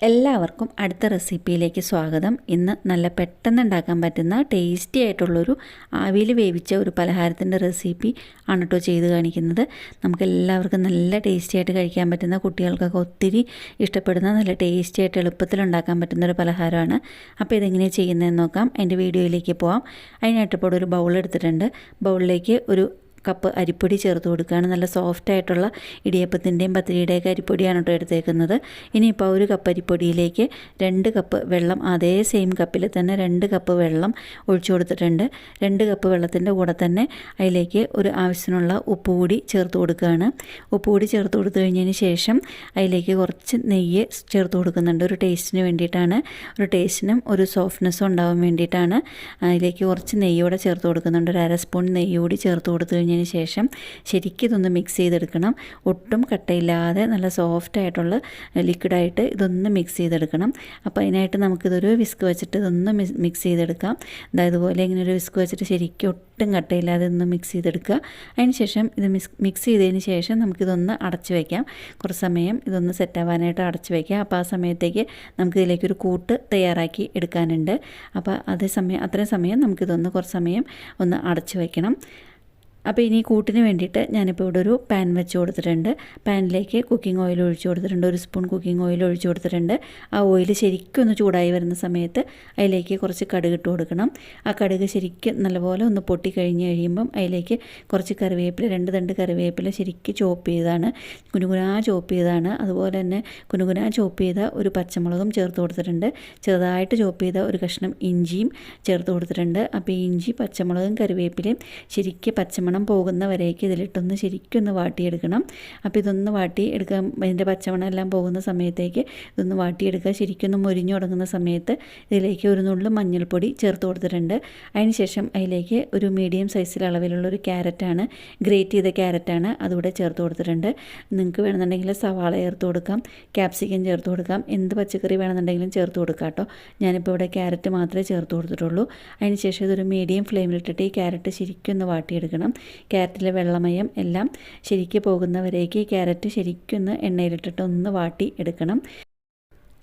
എല്ലാവർക്കും അടുത്ത റെസിപ്പിയിലേക്ക് സ്വാഗതം. ഇന്ന് നല്ല പെട്ടെന്ന് ഉണ്ടാക്കാൻ പറ്റുന്ന ടേസ്റ്റി ആയിട്ടുള്ളൊരു ആവിയിൽ വേവിച്ച ഒരു പലഹാരത്തിൻ്റെ റെസിപ്പി ആണ് കേട്ടോ ചെയ്ത് കാണിക്കുന്നത്. നമുക്ക് എല്ലാവർക്കും നല്ല ടേസ്റ്റി ആയിട്ട് കഴിക്കാൻ പറ്റുന്ന, കുട്ടികൾക്കൊക്കെ ഒത്തിരി ഇഷ്ടപ്പെടുന്ന, നല്ല ടേസ്റ്റി ആയിട്ട് എളുപ്പത്തിൽ ഉണ്ടാക്കാൻ പറ്റുന്ന ഒരു പലഹാരമാണ്. അപ്പോൾ ഇതെങ്ങനെയാണ് ചെയ്യുന്നതെന്ന് നോക്കാം. അതിൻ്റെ വീഡിയോയിലേക്ക് പോകാം. അതിനായിട്ട് ഇപ്പോൾ ഒരു ബൗൾ എടുത്തിട്ടുണ്ട്. ബൗളിലേക്ക് ഒരു കപ്പ് അരിപ്പൊടി ചേർത്ത് കൊടുക്കുകയാണ്. നല്ല സോഫ്റ്റ് ആയിട്ടുള്ള ഇടിയപ്പത്തിൻ്റെയും പത്തിരിയുടെയൊക്കെ അരിപ്പൊടിയാണ് കേട്ടോ എടുത്തേക്കുന്നത്. ഇനിയിപ്പോൾ ഒരു കപ്പ് അരിപ്പൊടിയിലേക്ക് 2 കപ്പ് വെള്ളം, അതേ സെയിം കപ്പിൽ തന്നെ 2 കപ്പ് വെള്ളം ഒഴിച്ചു കൊടുത്തിട്ടുണ്ട്. 2 കപ്പ് വെള്ളത്തിൻ്റെ കൂടെ തന്നെ അതിലേക്ക് ഒരു ആവശ്യത്തിനുള്ള ഉപ്പ് കൂടി ചേർത്ത് കൊടുക്കുകയാണ്. ഉപ്പ് കൂടി ചേർത്ത് കൊടുത്തു കഴിഞ്ഞതിന് ശേഷം അതിലേക്ക് കുറച്ച് നെയ്യ് ചേർത്ത് കൊടുക്കുന്നുണ്ട്. ഒരു ടേസ്റ്റിന് വേണ്ടിയിട്ടാണ്, ഒരു ടേസ്റ്റിനും ഒരു സോഫ്റ്റ്നെസ്സും ഉണ്ടാവാൻ വേണ്ടിയിട്ടാണ് അതിലേക്ക് കുറച്ച് നെയ്യോടെ ചേർത്ത് കൊടുക്കുന്നുണ്ട്. ഒരു 1/2 സ്പൂൺ നെയ്യ് കൂടി ചേർത്ത് കൊടുത്തു കഴിഞ്ഞതിന് ശേഷം ശരിക്കും ഇതൊന്ന് മിക്സ് ചെയ്തെടുക്കണം. ഒട്ടും കട്ടയില്ലാതെ നല്ല സോഫ്റ്റ് ആയിട്ടുള്ള ലിക്വിഡായിട്ട് ഇതൊന്ന് മിക്സ് ചെയ്തെടുക്കണം. അപ്പോൾ അതിനായിട്ട് നമുക്കിതൊരു വിസ്ക് വെച്ചിട്ട് ഇതൊന്ന് മിക്സ് ചെയ്തെടുക്കാം. ഇതുപോലെ ഇങ്ങനെ ഒരു വിസ്ക് വെച്ചിട്ട് ശരിക്കും ഒട്ടും കട്ടയില്ലാതെ ഒന്ന് മിക്സ് ചെയ്തെടുക്കുക. അതിന് ശേഷം ഇത് മിക്സ് ചെയ്തതിന് ശേഷം നമുക്കിതൊന്ന് അടച്ച് വയ്ക്കാം. കുറച്ച് സമയം ഇതൊന്ന് സെറ്റാവാനായിട്ട് അടച്ച് വയ്ക്കാം. അപ്പോൾ ആ സമയത്തേക്ക് നമുക്കിതിലേക്കൊരു കൂട്ട് തയ്യാറാക്കി എടുക്കാനുണ്ട്. അപ്പോൾ അത്രയും സമയം നമുക്കിതൊന്ന് കുറച്ച് സമയം ഒന്ന് അടച്ച് വയ്ക്കണം. അപ്പോൾ ഇനി കൂട്ടിന് വേണ്ടിയിട്ട് ഞാനിപ്പോൾ ഇവിടെ ഒരു പാൻ വെച്ച് കൊടുത്തിട്ടുണ്ട്. പാനിലേക്ക് കുക്കിംഗ് ഓയിൽ ഒഴിച്ച് കൊടുത്തിട്ടുണ്ട്. 1 സ്പൂൺ കുക്കിംഗ് ഓയിൽ ഒഴിച്ച് കൊടുത്തിട്ടുണ്ട്. ആ ഓയിൽ ശരിക്കും ഒന്ന് ചൂടായി വരുന്ന സമയത്ത് അതിലേക്ക് കുറച്ച് കടുക് ഇട്ട് കൊടുക്കണം. ആ കടുക് ശരിക്കും നല്ലപോലെ ഒന്ന് പൊട്ടി കഴിയുമ്പം അതിലേക്ക് കുറച്ച് കറിവേപ്പില, 2 തണ്ട് കറിവേപ്പില ശരിക്കും ചോപ്പ് ചെയ്താണ്, കുനുകുനാ ചോപ്പ് ചെയ്താണ്. അതുപോലെ തന്നെ കുനുകുനാ ചോപ്പ് ചെയ്ത ഒരു പച്ചമുളകും ചേർത്ത് കൊടുത്തിട്ടുണ്ട്. ചെറുതായിട്ട് ചോപ്പ് ചെയ്ത ഒരു കഷ്ണം ഇഞ്ചിയും ചേർത്ത് കൊടുത്തിട്ടുണ്ട്. അപ്പോൾ ഈ ഇഞ്ചി, പച്ചമുളകും കറിവേപ്പിലയും ശരിക്കും പച്ചമണം പോകുന്നവരേക്ക് ഇതിലിട്ടൊന്ന് ശരിക്കും ഒന്ന് വാട്ടിയെടുക്കണം. അപ്പോൾ ഇതൊന്ന് വാട്ടിയെടുക്കാൻ, അതിൻ്റെ പച്ചമണം എല്ലാം പോകുന്ന സമയത്തേക്ക് ഇതൊന്ന് വാട്ടിയെടുക്കുക. ശരിക്കും ഒന്ന് മൊരിഞ്ഞു തുടങ്ങുന്ന സമയത്ത് ഇതിലേക്ക് ഒരു നുള്ളു മഞ്ഞൾപ്പൊടി ചേർത്ത് കൊടുത്തിട്ടുണ്ട്. അതിന് ശേഷം അതിലേക്ക് ഒരു മീഡിയം സൈസിൽ അളവിലുള്ള ഒരു ക്യാരറ്റാണ്, ഗ്രേറ്റ് ചെയ്ത ക്യാരറ്റാണ്, അതുകൂടെ ചേർത്ത് കൊടുത്തിട്ടുണ്ട്. നിങ്ങൾക്ക് വേണമെന്നുണ്ടെങ്കിൽ സവാള ചേർത്ത് കൊടുക്കാം, ക്യാപ്സിക്കം ചേർത്ത് കൊടുക്കാം, എന്ത് പച്ചക്കറി വേണമെന്നുണ്ടെങ്കിലും ചേർത്ത് കൊടുക്കാം കേട്ടോ. ഞാനിപ്പോൾ ഇവിടെ ക്യാരറ്റ് മാത്രമേ ചേർത്ത് കൊടുത്തിട്ടുള്ളൂ. അതിന് ശേഷം ഇതൊരു മീഡിയം ഫ്ലെയിമിലിട്ടിട്ട് ഈ ക്യാരറ്റ് ശരിക്കും ഒന്ന് വാട്ടിയെടുക്കണം. ക്യാരറ്റിലെ വെള്ളമയം എല്ലാം ശരിക്ക് പോകുന്നവരേക്ക് ഈ ക്യാരറ്റ് ശരിക്കും ഒന്ന് എണ്ണയിലിട്ടിട്ട് ഒന്ന് വാട്ടി എടുക്കണം.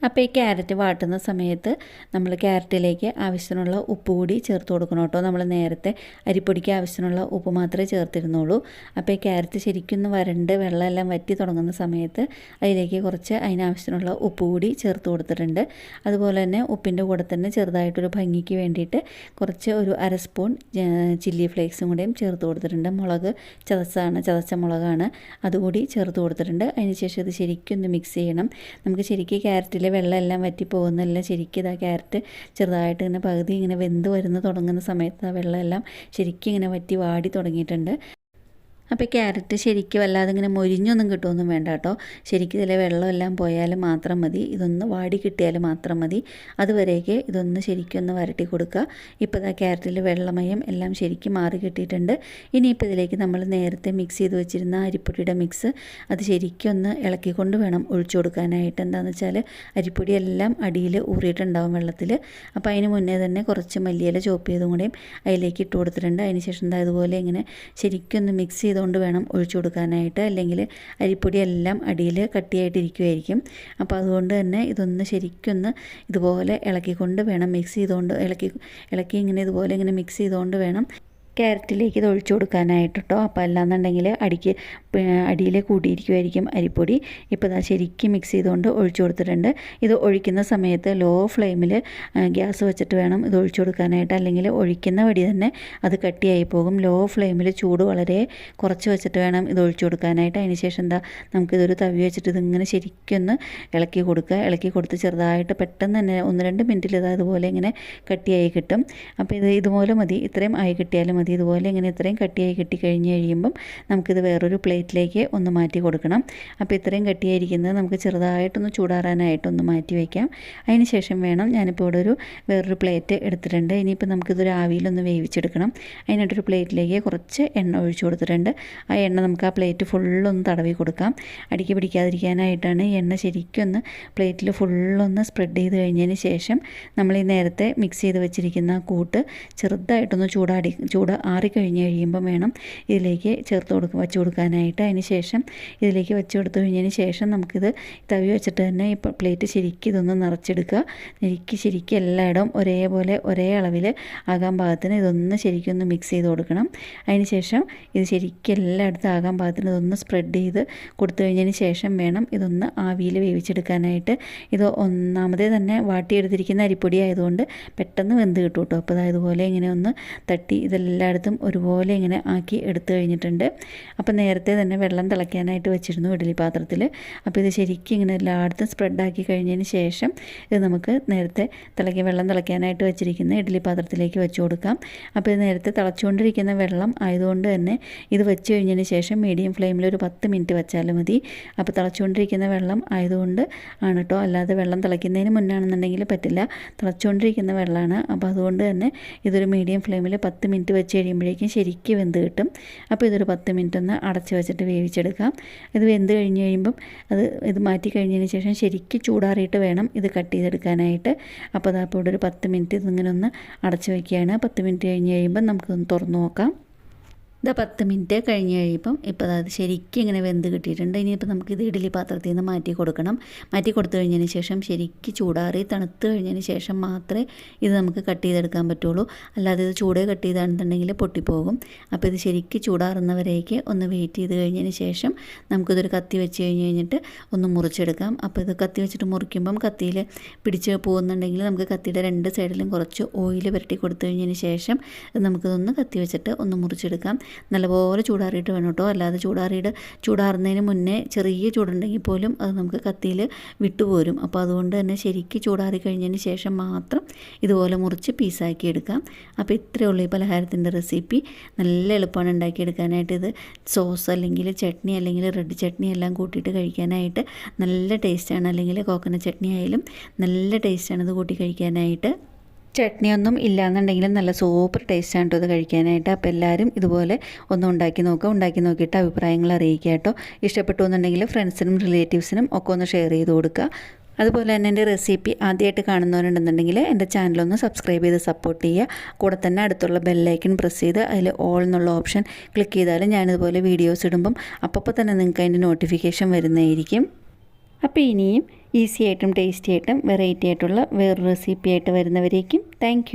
അപ്പോൾ ഈ ക്യാരറ്റ് വാട്ടുന്ന സമയത്ത് നമ്മൾ ക്യാരറ്റിലേക്ക് ആവശ്യത്തിനുള്ള ഉപ്പ് കൂടി ചേർത്ത് കൊടുക്കണം കേട്ടോ. നമ്മൾ നേരത്തെ അരിപ്പൊടിക്ക് ആവശ്യത്തിനുള്ള ഉപ്പ് മാത്രമേ ചേർത്തിരുന്നുള്ളൂ. അപ്പോൾ ഈ ക്യാരറ്റ് ശരിക്കും ഒന്ന് വരണ്ട് വെള്ളമെല്ലാം വറ്റി തുടങ്ങുന്ന സമയത്ത് അതിലേക്ക് കുറച്ച് അതിനാവശ്യത്തിനുള്ള ഉപ്പ് കൂടി ചേർത്ത് കൊടുത്തിട്ടുണ്ട്. അതുപോലെ തന്നെ ഉപ്പിൻ്റെ കൂടെ തന്നെ ചെറുതായിട്ടൊരു ഭംഗിക്ക് വേണ്ടിയിട്ട് കുറച്ച് ഒരു 1/2 സ്പൂൺ ചില്ലി ഫ്ലേക്സും കൂടെയും ചേർത്ത് കൊടുത്തിട്ടുണ്ട്. മുളക് ചതച്ച മുളകാണ്, അതുകൂടി ചേർത്ത് കൊടുത്തിട്ടുണ്ട്. അതിന് ശേഷം ഇത് ശരിക്കും ഒന്ന് മിക്സ് ചെയ്യണം. നമുക്ക് ശരിക്കും ക്യാരറ്റിൽ വെള്ളം എല്ലാം വറ്റി പോകുന്നില്ല. ശരിക്കും ഇതാ ക്യാരറ്റ് ചെറുതായിട്ട് ഇങ്ങനെ പകുതി ഇങ്ങനെ വെന്ത് വരുന്ന തുടങ്ങുന്ന സമയത്ത് ആ വെള്ളം എല്ലാം ശരിക്കും ഇങ്ങനെ വറ്റി വാടി തുടങ്ങിയിട്ടുണ്ട്. അപ്പോൾ ക്യാരറ്റ് ശരിക്കും വല്ലാതെ ഇങ്ങനെ മൊരിഞ്ഞൊന്നും കിട്ടുമൊന്നും വേണ്ട കേട്ടോ. ശരിക്കും ഇതിലെ വെള്ളമെല്ലാം പോയാൽ മാത്രം മതി, ഇതൊന്ന് വാടി കിട്ടിയാൽ മാത്രം മതി. അതുവരേക്ക് ഇതൊന്ന് ശരിക്കും ഒന്ന് വരട്ടി കൊടുക്കുക. ഇപ്പോൾ ഇതാ ക്യാരറ്റിൽ വെള്ളമയം എല്ലാം ശരിക്കും മാറി കിട്ടിയിട്ടുണ്ട്. ഇനിയിപ്പോൾ ഇതിലേക്ക് നമ്മൾ നേരത്തെ മിക്സ് ചെയ്ത് വെച്ചിരുന്ന അരിപ്പൊടിയുടെ മിക്സ് അത് ശരിക്കും ഒന്ന് ഇളക്കിക്കൊണ്ട് വേണം ഒഴിച്ചു കൊടുക്കാനായിട്ട്. എന്താണെന്ന് വെച്ചാൽ അരിപ്പൊടി എല്ലാം അടിയിൽ ഊറിയിട്ടുണ്ടാവും വെള്ളത്തിൽ. അപ്പോൾ അതിന് മുന്നേ തന്നെ കുറച്ച് മല്ലിയില ചോപ്പ് ചെയ്തും കൂടെയും അതിലേക്ക് ഇട്ട് കൊടുത്തിട്ടുണ്ട്. അതിന് ശേഷം എന്താ ഇതുപോലെ ഇങ്ങനെ ശരിക്കും ഒന്ന് മിക്സ് ചെയ്തുകൊണ്ട് വേണം ഒഴിച്ചു കൊടുക്കാനായിട്ട്, അല്ലെങ്കിൽ അരിപ്പൊടി എല്ലാം അടിയിൽ കട്ടിയായിട്ടിരിക്കുമായിരിക്കും. അപ്പോൾ അതുകൊണ്ട് തന്നെ ഇതൊന്ന് ശരിക്കൊന്ന് ഇതുപോലെ ഇളക്കിക്കൊണ്ട് വേണം, മിക്സ് ചെയ്തുകൊണ്ട് ഇളക്കി ഇങ്ങനെ ഇതുപോലെ ഇങ്ങനെ മിക്സ് ചെയ്തുകൊണ്ട് വേണം ക്യാരറ്റിലേക്ക് ഇത് ഒഴിച്ചു കൊടുക്കാനായിട്ട് കേട്ടോ. അപ്പോൾ അല്ലാന്നുണ്ടെങ്കിൽ അടിയിൽ കൂട്ടിയിരിക്കുമായിരിക്കും അരിപ്പൊടി. ഇപ്പോൾ ഇതാ ശരിക്കും മിക്സ് ചെയ്തുകൊണ്ട് ഒഴിച്ചു കൊടുത്തിട്ടുണ്ട്. ഇത് ഒഴിക്കുന്ന സമയത്ത് ലോ ഫ്ലെയിമിൽ ഗ്യാസ് വെച്ചിട്ട് വേണം ഇത് ഒഴിച്ചു കൊടുക്കാനായിട്ട്, അല്ലെങ്കിൽ ഒഴിക്കുന്ന വഴി തന്നെ അത് കട്ടിയായി പോകും. ലോ ഫ്ലെയിമിൽ ചൂട് വളരെ കുറച്ച് വെച്ചിട്ട് വേണം ഇത് ഒഴിച്ചു കൊടുക്കാനായിട്ട്. അതിന് ശേഷം എന്താ നമുക്കിതൊരു തവി വെച്ചിട്ട് ഇതിങ്ങനെ ശരിക്കും ഒന്ന് ഇളക്കി കൊടുക്കുക. ഇളക്കി കൊടുത്ത് ചെറുതായിട്ട് പെട്ടെന്ന് തന്നെ 1-2 മിനിറ്റിൽ ഇത് അതുപോലെ ഇങ്ങനെ കട്ടിയായി കിട്ടും. അപ്പോൾ ഇതുപോലെ മതി, ഇത്രയും ആയി കിട്ടിയാലും മതി. ഇതുപോലെ ഇങ്ങനെ ഇത്രയും കട്ടിയായി കിട്ടിക്കഴിഞ്ഞ് കഴിയുമ്പം നമുക്കിത് വേറൊരു പ്ലേറ്റിലേക്ക് ഒന്ന് മാറ്റി കൊടുക്കണം. അപ്പോൾ ഇത്രയും കട്ടിയായിരിക്കുന്നത് നമുക്ക് ചെറുതായിട്ടൊന്ന് ചൂടാറാനായിട്ടൊന്ന് മാറ്റി വയ്ക്കാം. അതിന് ശേഷം വേണം, ഞാനിപ്പോൾ ഇവിടെ വേറൊരു പ്ലേറ്റ് എടുത്തിട്ടുണ്ട്. ഇനിയിപ്പോൾ നമുക്കിതൊരു ആവിയിലൊന്ന് വേവിച്ചെടുക്കണം. അതിനായിട്ടൊരു പ്ലേറ്റിലേക്ക് കുറച്ച് എണ്ണ ഒഴിച്ചു കൊടുത്തിട്ടുണ്ട്. ആ എണ്ണ നമുക്ക് ആ പ്ലേറ്റ് ഫുള്ളൊന്ന് തടവി കൊടുക്കാം. അടിക്ക് പിടിക്കാതിരിക്കാനായിട്ടാണ് എണ്ണ ശരിക്കും ഒന്ന് പ്ലേറ്റിൽ ഫുള്ളൊന്ന് സ്പ്രെഡ് ചെയ്ത് കഴിഞ്ഞതിന് ശേഷം നമ്മൾ ഈ നേരത്തെ മിക്സ് ചെയ്ത് വെച്ചിരിക്കുന്ന കൂട്ട് ചെറുതായിട്ടൊന്ന് ചൂടാറി ആറിക്കഴിഞ്ഞ് കഴിയുമ്പോൾ വേണം ഇതിലേക്ക് വെച്ച് കൊടുക്കാനായിട്ട്. അതിന് ശേഷം ഇതിലേക്ക് വെച്ച് കൊടുത്തു കഴിഞ്ഞതിന് ശേഷം നമുക്കിത് തവി വെച്ചിട്ട് തന്നെ ഇപ്പോൾ പ്ലേറ്റ് ശരിക്കും ഇതൊന്ന് നിറച്ചെടുക്കുക. ശരിക്കും എല്ലായിടവും ഒരേപോലെ ഒരേ അളവിൽ ആകാൻ പാകത്തിന് ഇതൊന്ന് ശരിക്കും ഒന്ന് മിക്സ് ചെയ്ത് കൊടുക്കണം. അതിന് ശേഷം ഇത് ശരിക്കും എല്ലായിടത്തും ആകാൻ പാകത്തിന് ഇതൊന്ന് സ്പ്രെഡ് ചെയ്ത് കൊടുത്തു കഴിഞ്ഞതിന് ശേഷം വേണം ഇതൊന്ന് ആവിയിൽ വേവിച്ചെടുക്കാനായിട്ട്. ഇത് ഒന്നാമതേ തന്നെ വാട്ടിയെടുത്തിരിക്കുന്ന അരിപ്പൊടി ആയതുകൊണ്ട് പെട്ടെന്ന് വെന്ത് കിട്ടും കേട്ടോ. അപ്പോൾ ഇതുപോലെ ഇങ്ങനെ ഒന്ന് തട്ടി ഇതെല്ലായിടത്തും ഒരുപോലെ ഇങ്ങനെ ആക്കി എടുത്തു കഴിഞ്ഞിട്ടുണ്ട്. അപ്പോൾ നേരത്തെ തന്നെ വെള്ളം തിളയ്ക്കാനായിട്ട് വെച്ചിരുന്നു ഇഡ്ഡലി പാത്രത്തിൽ. അപ്പോൾ ഇത് ശരിക്കും ഇങ്ങനെ എല്ലായിടത്തും സ്പ്രെഡാക്കി കഴിഞ്ഞതിന് ശേഷം ഇത് നമുക്ക് നേരത്തെ വെള്ളം തിളയ്ക്കാനായിട്ട് വെച്ചിരിക്കുന്ന ഇഡ്ഡലി പാത്രത്തിലേക്ക് വെച്ച് കൊടുക്കാം. അപ്പോൾ ഇത് നേരത്തെ തിളച്ചുകൊണ്ടിരിക്കുന്ന വെള്ളം ആയതുകൊണ്ട് തന്നെ ഇത് വെച്ച് കഴിഞ്ഞതിന് ശേഷം മീഡിയം ഫ്ലെയിമിൽ ഒരു 10 മിനിറ്റ് വെച്ചാലും മതി. അപ്പോൾ തിളച്ചുകൊണ്ടിരിക്കുന്ന വെള്ളം ആയതുകൊണ്ട് ആണ് കേട്ടോ, അല്ലാതെ വെള്ളം തിളയ്ക്കുന്നതിന് മുന്നാണെന്നുണ്ടെങ്കിൽ പറ്റില്ല. തിളച്ചുകൊണ്ടിരിക്കുന്ന വെള്ളമാണ്. അപ്പോൾ അതുകൊണ്ട് തന്നെ ഇതൊരു മീഡിയം ഫ്ലെയിമിൽ 10 മിനിറ്റ് വെച്ച് കഴിയുമ്പോഴേക്കും ശരിക്കും വെന്ത് കിട്ടും. അപ്പോൾ ഇതൊരു 10 മിനിറ്റ് ഒന്ന് അടച്ച് വെച്ചിട്ട് വേവിച്ചെടുക്കാം. ഇത് വെന്ത് കഴിഞ്ഞ് കഴിയുമ്പം ഇത് മാറ്റി കഴിഞ്ഞതിന് ശേഷം ശരിക്കും ചൂടാറിയിട്ട് വേണം ഇത് കട്ട് ചെയ്തെടുക്കാനായിട്ട്. അപ്പോൾ ഇവിടെ ഒരു 10 മിനിറ്റ് ഇതിങ്ങനെ ഒന്ന് അടച്ച് വയ്ക്കുകയാണ്. 10 മിനിറ്റ് കഴിഞ്ഞ് കഴിയുമ്പം നമുക്കൊന്ന് തുറന്ന് നോക്കാം. 10 മിനിറ്റ് കഴിഞ്ഞ് കഴിയുമ്പം ഇപ്പോൾ അത് ശരിക്കും ഇങ്ങനെ വെന്ത് കിട്ടിയിട്ടുണ്ട്. ഇനിയിപ്പോൾ നമുക്കിത് ഇഡ്ഡലി പാത്രത്തിൽ നിന്ന് മാറ്റി കൊടുക്കണം. മാറ്റി കൊടുത്തു കഴിഞ്ഞതിന് ശേഷം ശരിക്കും ചൂടാറി തണുത്ത് കഴിഞ്ഞതിന് ശേഷം മാത്രമേ ഇത് നമുക്ക് കട്ട് ചെയ്തെടുക്കാൻ പറ്റുള്ളൂ. അല്ലാതെ ഇത് ചൂടേ കട്ട് ചെയ്താണെന്നുണ്ടെങ്കിൽ പൊട്ടിപ്പോകും. അപ്പോൾ ഇത് ശരിക്കും ചൂടാറുന്നവരേക്ക് ഒന്ന് വെയിറ്റ് ചെയ്ത് കഴിഞ്ഞതിന് ശേഷം നമുക്കിതൊരു കത്തി വെച്ച് കഴിഞ്ഞിട്ട് ഒന്ന് മുറിച്ചെടുക്കാം. അപ്പോൾ ഇത് കത്തി വെച്ചിട്ട് മുറിക്കുമ്പം കത്തിയിൽ പിടിച്ച് പോകുന്നുണ്ടെങ്കിൽ നമുക്ക് കത്തിയുടെ 2 സൈഡിലും കുറച്ച് ഓയിൽ പുരട്ടി കൊടുത്തു കഴിഞ്ഞതിന് ശേഷം നമുക്കിതൊന്ന് കത്തി വെച്ചിട്ട് ഒന്ന് മുറിച്ചെടുക്കാം. നല്ലപോലെ ചൂടാറിയിട്ട് വേണം കേട്ടോ. അല്ലാതെ ചൂടാറുന്നതിന് മുന്നേ ചെറിയ ചൂടുണ്ടെങ്കിൽ പോലും അത് നമുക്ക് കത്തിയിൽ വിട്ടുപോരും. അപ്പോൾ അതുകൊണ്ട് തന്നെ ശരിക്കും ചൂടാറി കഴിഞ്ഞതിന് ശേഷം മാത്രം ഇതുപോലെ മുറിച്ച് പീസാക്കി എടുക്കാം. അപ്പോൾ ഇത്രയേ ഉള്ളൂ ഈ പലഹാരത്തിൻ്റെ റെസിപ്പി. നല്ല എളുപ്പമാണ് ഉണ്ടാക്കിയെടുക്കാനായിട്ട്. ഇത് സോസ് അല്ലെങ്കിൽ ചട്നി അല്ലെങ്കിൽ റെഡ് ചട്നി എല്ലാം കൂട്ടിയിട്ട് കഴിക്കാനായിട്ട് നല്ല ടേസ്റ്റാണ്. അല്ലെങ്കിൽ കോക്കനട്ട് ചട്നി ആയാലും നല്ല ടേസ്റ്റാണ് ഇത് കൂട്ടി കഴിക്കാനായിട്ട്. ചട്നിയൊന്നും ഇല്ലയെന്നുണ്ടെങ്കിലും നല്ല സൂപ്പർ ടേസ്റ്റാണ് കേട്ടോ ഇത് കഴിക്കാനായിട്ട്. അപ്പോൾ എല്ലാവരും ഇതുപോലെ ഒന്ന് ഉണ്ടാക്കി നോക്കിയിട്ട് അഭിപ്രായങ്ങൾ അറിയിക്കുക കേട്ടോ. ഇഷ്ടപ്പെട്ടു എന്നുണ്ടെങ്കിൽ ഫ്രണ്ട്സിനും റിലേറ്റീവ്സിനും ഒക്കെ ഒന്ന് ഷെയർ ചെയ്ത് കൊടുക്കുക. അതുപോലെ തന്നെ എൻ്റെ റെസിപ്പി ആദ്യമായിട്ട് കാണുന്നവരുണ്ടെന്നുണ്ടെങ്കിൽ എൻ്റെ ചാനലൊന്ന് സബ്സ്ക്രൈബ് ചെയ്ത് സപ്പോർട്ട് ചെയ്യുക. കൂടെ തന്നെ അടുത്തുള്ള ബെല്ലൈക്കൺ പ്രസ് ചെയ്ത് അതിൽ ഓൾ എന്നുള്ള ഓപ്ഷൻ ക്ലിക്ക് ചെയ്താൽ ഞാനിതുപോലെ വീഡിയോസ് ഇടുമ്പം അപ്പോൾ തന്നെ നിങ്ങൾക്ക് അതിൻ്റെ നോട്ടിഫിക്കേഷൻ വരുന്നതായിരിക്കും. അപ്പോൾ ഇനിയും ഈസി ആയിട്ടും ടേസ്റ്റി ആയിട്ടും വെറൈറ്റി ആയിട്ടുള്ള വേറൊരു റെസിപ്പി ആയിട്ട് വരുന്നവരേക്കും താങ്ക്